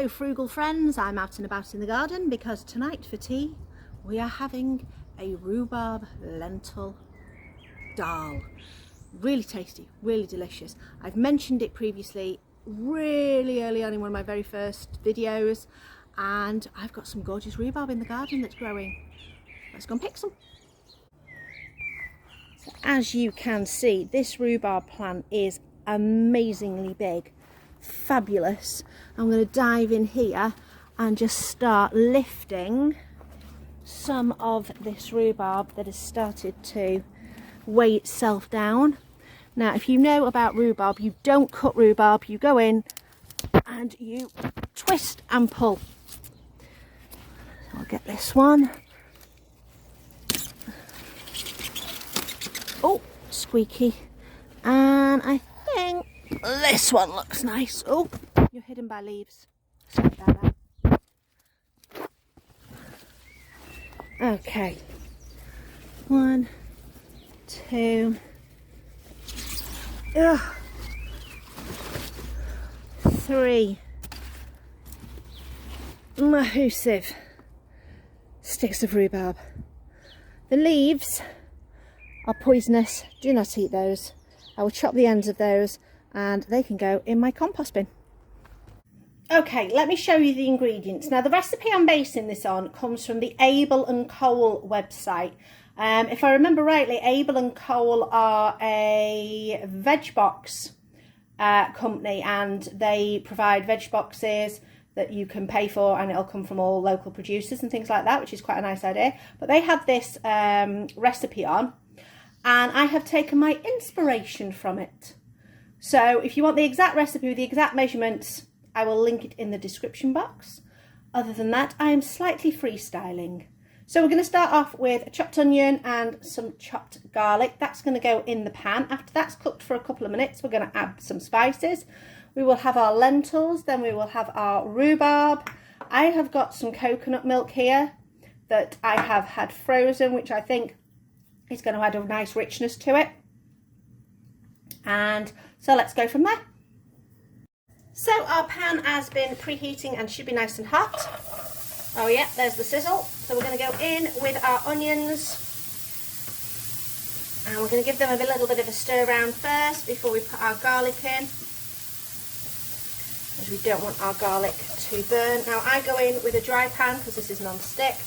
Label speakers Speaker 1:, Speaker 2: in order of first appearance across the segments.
Speaker 1: Hello Frugal friends, I'm out and about in the garden because tonight for tea we are having a rhubarb lentil dal. Really tasty, really delicious. I've mentioned it previously really early on in one of my very first videos, and I've got some gorgeous rhubarb in the garden that's growing. Let's go and pick some. So as you can see, this rhubarb plant is amazingly big. Fabulous. I'm going to dive in here and just start lifting some of this rhubarb that has started to weigh itself down. Now if you know about rhubarb, you don't cut rhubarb, you go in and you twist and pull. So I'll get this one. Oh, squeaky. And I think this one looks nice. Oh, you're hidden by leaves. Sorry about that. Okay. 1, 2. 3. Massive sticks of rhubarb. The leaves are poisonous. Do not eat those. I will chop the ends of those and they can go in my compost bin. Okay, let me show you the ingredients. Now the recipe I'm basing this on comes from the Abel and Cole website. If I remember rightly, Abel and Cole are a veg box company, and they provide veg boxes that you can pay for, and it'll come from all local producers and things like that, which is quite a nice idea. But they had this recipe on, and I have taken my inspiration from it. So if you want the exact recipe with the exact measurements, I will link it in the description box. Other than that, I am slightly freestyling. So we're going to start off with a chopped onion and some chopped garlic. That's going to go in the pan. After that's cooked for a couple of minutes, we're going to add some spices. We will have our lentils, then we will have our rhubarb. I have got some coconut milk here that I have had frozen, which I think is going to add a nice richness to it. And so let's go from there. So our pan has been preheating and should be nice and hot. Oh yeah, there's the sizzle. So we're going to go in with our onions, and we're going to give them a little bit of a stir around first before we put our garlic in, as we don't want our garlic to burn. Now I go in with a dry pan because this is non-stick,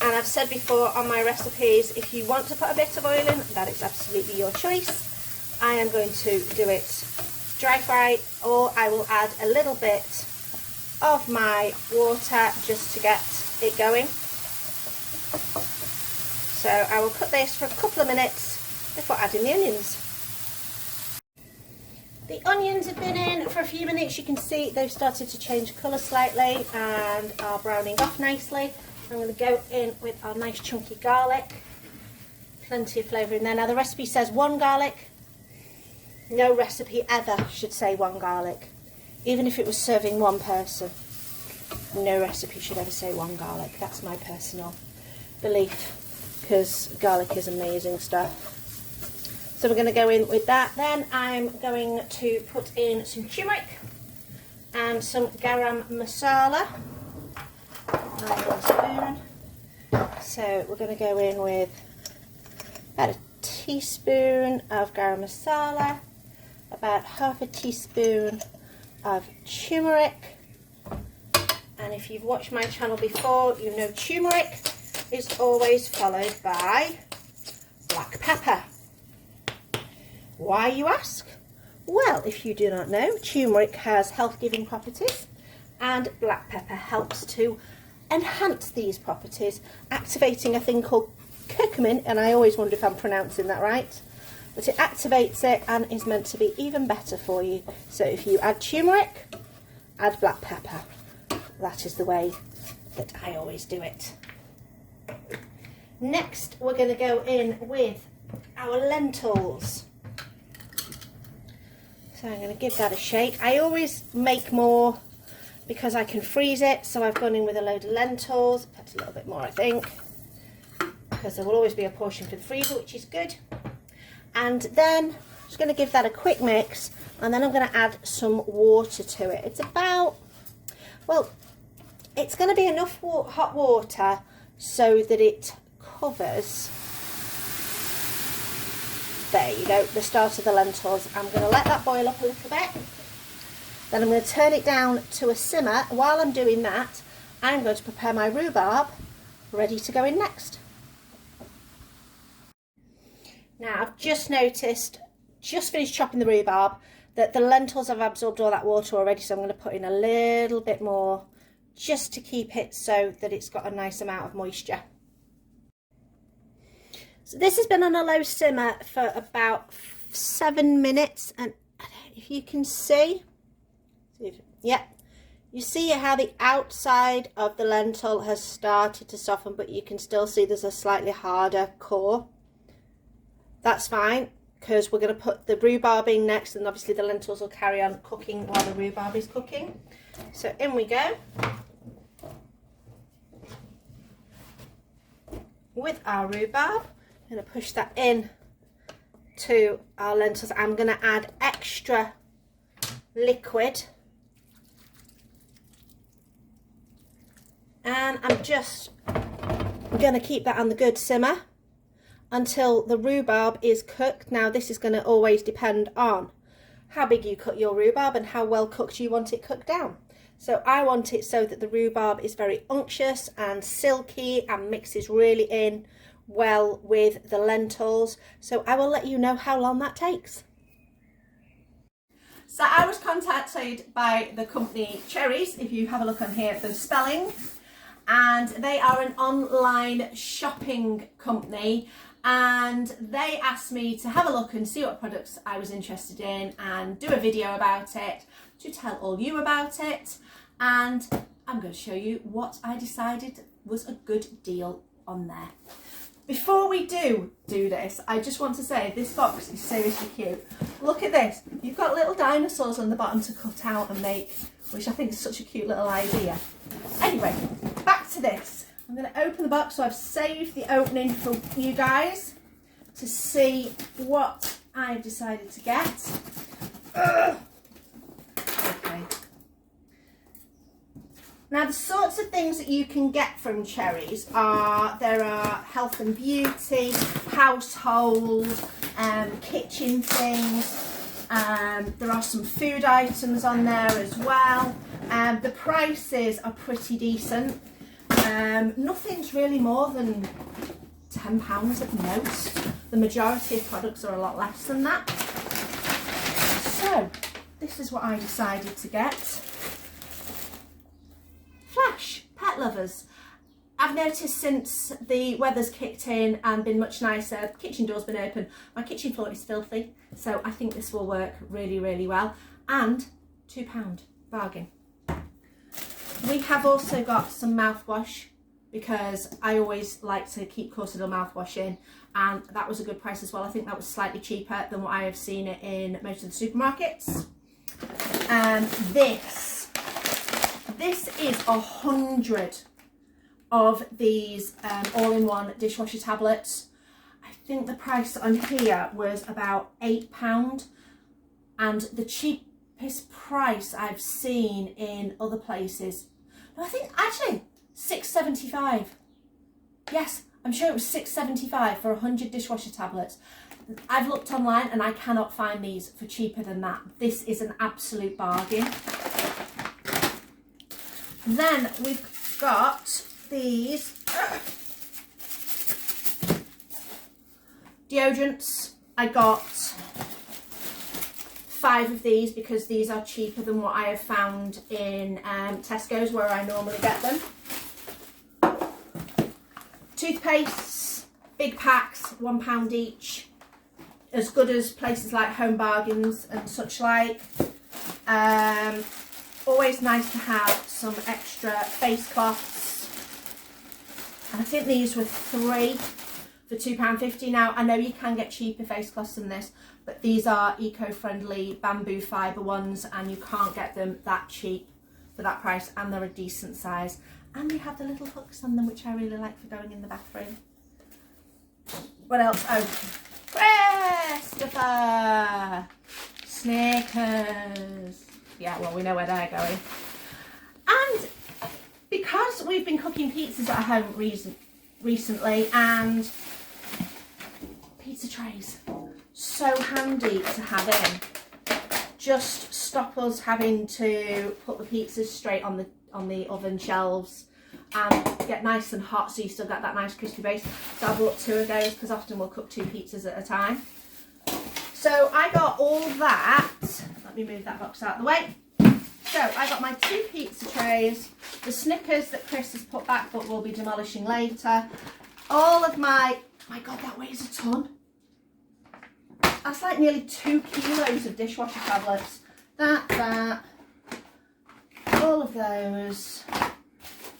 Speaker 1: and I've said before on my recipes, if you want to put a bit of oil in, that is absolutely your choice. I am going to do it dry fry, or I will add a little bit of my water just to get it going. So I will cook this for a couple of minutes before adding the onions. The onions have been in for a few minutes. You can see they've started to change colour slightly and are browning off nicely. I'm going to go in with our nice chunky garlic. Plenty of flavour in there. Now the recipe says 1 garlic. No recipe ever should say 1 garlic. Even if it was serving 1 person, no recipe should ever say 1 garlic. That's my personal belief, because garlic is amazing stuff. So we're going to go in with that. Then I'm going to put in some turmeric and some garam masala. 1 spoon. So we're going to go in with about a teaspoon of garam masala, about half a teaspoon of turmeric, and if you've watched my channel before, you know turmeric is always followed by black pepper. Why, you ask? Well, if you do not know, turmeric has health-giving properties, and black pepper helps to enhance these properties, activating a thing called curcumin, and I always wonder if I'm pronouncing that right, but it activates it and is meant to be even better for you. So if you add turmeric, add black pepper. That is the way that I always do it. Next, we're going to go in with our lentils. So I'm going to give that a shake. I always make more because I can freeze it, so I've gone in with a load of lentils. Perhaps a little bit more, I think, because there will always be a portion for the freezer, which is good. And then I'm just going to give that a quick mix, and then I'm going to add some water to it. It's about Well, it's going to be enough hot water so that it covers, there you go, the start of the lentils. I'm going to let that boil up a little bit. Then I'm going to turn it down to a simmer. While I'm doing that, I'm going to prepare my rhubarb, ready to go in next. Now, I've just noticed, just finished chopping the rhubarb, that the lentils have absorbed all that water already, so I'm going to put in a little bit more just to keep it so that it's got a nice amount of moisture. So this has been on a low simmer for about 7 minutes, and if you can see, yeah, you see how the outside of the lentil has started to soften, but you can still see there's a slightly harder core. That's fine, because we're going to put the rhubarb in next, and obviously the lentils will carry on cooking while the rhubarb is cooking. So in we go with our rhubarb. I'm going to push that in to our lentils. I'm going to add extra liquid, and I'm just going to keep that on the good simmer until the rhubarb is cooked. Now this is going to always depend on how big you cut your rhubarb and how well cooked you want it cooked down. So I want it so that the rhubarb is very unctuous and silky and mixes really in well with the lentils. So I will let you know how long that takes. So I was contacted by the company Cherries, if you have a look on here at the spelling, and they are an online shopping company, and they asked me to have a look and see what products I was interested in and do a video about it to tell all you about it. And I'm going to show you what I decided was a good deal on there. Before we do this, I just want to say this box is seriously cute. Look at this. You've got little dinosaurs on the bottom to cut out and make, which I think is such a cute little idea. Anyway, back to this. I'm going to open the box, so I've saved the opening for you guys to see what I've decided to get. Ugh. Okay. Now the sorts of things that you can get from Cherries are, there are health and beauty, household, kitchen things, there are some food items on there as well. The prices are pretty decent. Nothing's really more than £10 at most. The majority of products are a lot less than that. So this is what I decided to get. Flash, pet lovers. I've noticed since the weather's kicked in and been much nicer, the kitchen door's been open, my kitchen floor is filthy, so I think this will work really, really well. And £2, bargain. We have also got some mouthwash, because I always like to keep Corsadil mouthwash in, and that was a good price as well. I think that was slightly cheaper than what I have seen it in most of the supermarkets. This is 100 of these all-in-one dishwasher tablets. I think the price on here was about £8, and the cheapest price I've seen in other places, no, I think actually £6.75. Yes, I'm sure it was £6.75 for 100 dishwasher tablets. I've looked online and I cannot find these for cheaper than that. This is an absolute bargain. Then we've got these deodorants. I got 5 of these because these are cheaper than what I have found in Tesco's, where I normally get them. Toothpastes, big packs, £1 each, as good as places like Home Bargains and such like. Always nice to have some extra face cloths, and I think these were 3 for £2.50. Now I know you can get cheaper face cloths than this, but these are eco-friendly bamboo fibre ones, and you can't get them that cheap for that price, and they're a decent size, and they have the little hooks on them, which I really like for going in the bathroom. What else? Oh, Christopher Snickers. Yeah, well, we know where they're going. And because we've been cooking pizzas at home recently, and pizza trays, so handy to have in. Just stop us having to put the pizzas straight on the oven shelves and get nice and hot, so you still get that nice crispy base. So I bought 2 of those because often we'll cook 2 pizzas at a time. So I got all that. Let me move that box out of the way. So I got my 2 pizza trays, the Snickers that Chris has put back but will be demolishing later. All of my God, that weighs a ton. That's like nearly 2 kilos of dishwasher tablets. That, all of those,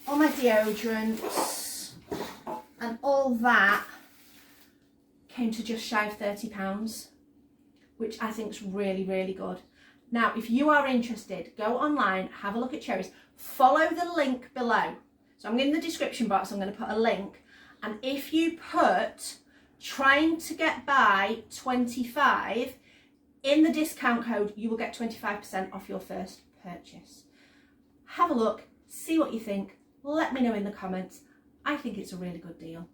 Speaker 1: all my deodorants, and all that came to just shy of £30, which I think is really, really good. Now, if you are interested, go online, have a look at Cherries, follow the link below. So I'm in the description box, I'm going to put a link, and if you put trying to get by 25 in the discount code, you will get 25% off your first purchase. Have a look, see what you think, let me know in the comments. I think it's a really good deal.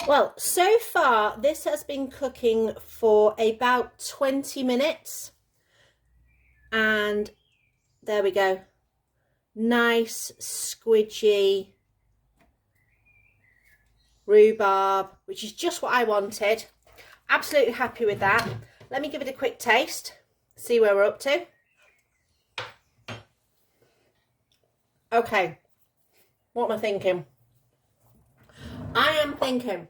Speaker 1: Well, so far this has been cooking for about 20 minutes, and there we go, nice squidgy rhubarb, which is just what I wanted. Absolutely happy with that. Let me give it a quick taste, see where we're up to. Okay, what am I thinking? I am thinking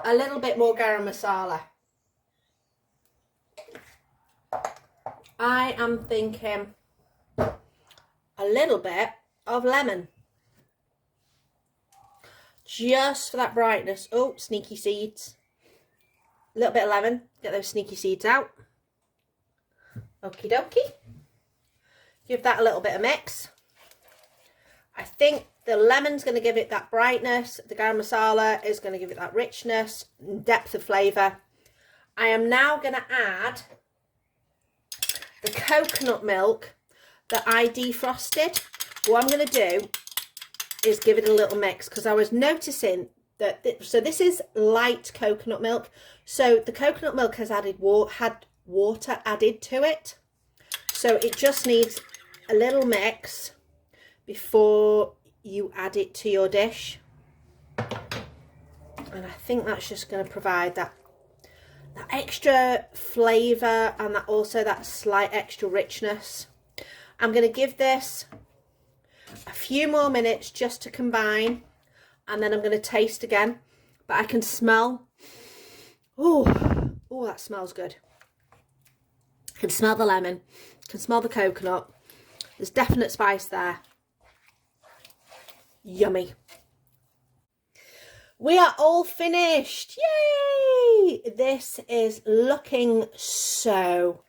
Speaker 1: a little bit more garam masala. I am thinking a little bit of lemon. Just for that brightness. Oh, sneaky seeds. A little bit of lemon. Get those sneaky seeds out. Okie dokie. Give that a little bit of mix. I think the lemon's going to give it that brightness. The garam masala is going to give it that richness and depth of flavour. I am now going to add the coconut milk that I defrosted. What I'm going to do is give it a little mix, because I was noticing that so this is light coconut milk, so the coconut milk has had water added to it, so it just needs a little mix before you add it to your dish, and I think that's just going to provide that extra flavour and also that slight extra richness. I'm going to give this a few more minutes just to combine, and then I'm going to taste again. But I can smell, oh, that smells good. I can smell the lemon, I can smell the coconut. There's definite spice there. Yummy. We are all finished. Yay! This is looking so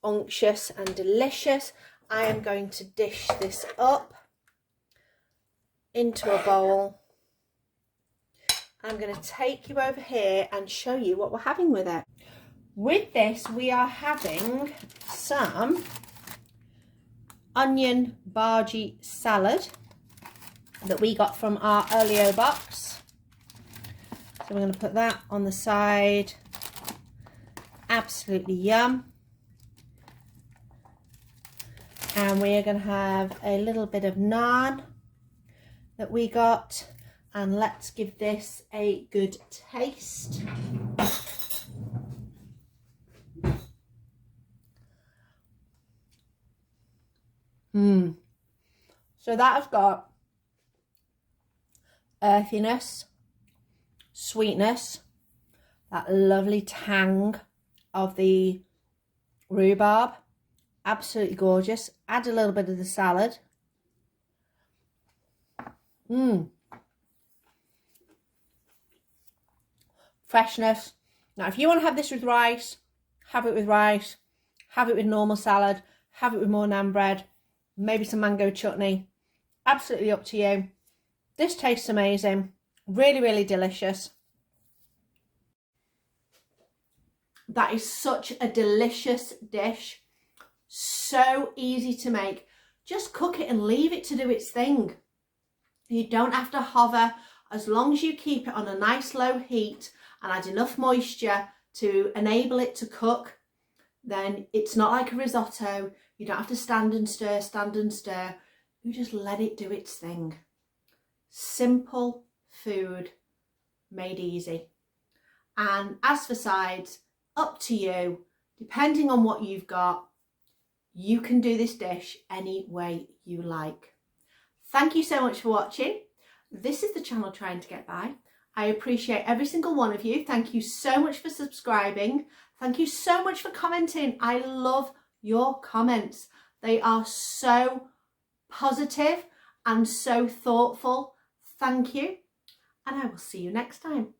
Speaker 1: unctuous and delicious. I am going to dish this up into a bowl. I'm going to take you over here and show you what we're having with it. With this, we are having some onion bhaji salad that we got from our Olio box. So we're going to put that on the side. Absolutely yum. And we are going to have a little bit of naan that we got, and let's give this a good taste. So that has got earthiness, sweetness, that lovely tang of the rhubarb. Absolutely gorgeous. Add a little bit of the salad. Freshness. Now, if you want to have this with rice, have it with rice. Have it with normal salad. Have it with more naan bread. Maybe some mango chutney. Absolutely up to you. This tastes amazing. Really, really delicious. That is such a delicious dish. So easy to make. Just cook it and leave it to do its thing. You don't have to hover. As long as you keep it on a nice low heat and add enough moisture to enable it to cook, then it's not like a risotto. You don't have to stand and stir, stand and stir. You just let it do its thing. Simple food made easy. And as for sides, up to you. Depending on what you've got, you can do this dish any way you like. Thank you so much for watching. This is the channel Trying to Get By. I appreciate every single one of you. Thank you so much for subscribing. Thank you so much for commenting. I love your comments. They are so positive and so thoughtful. Thank you. And I will see you next time.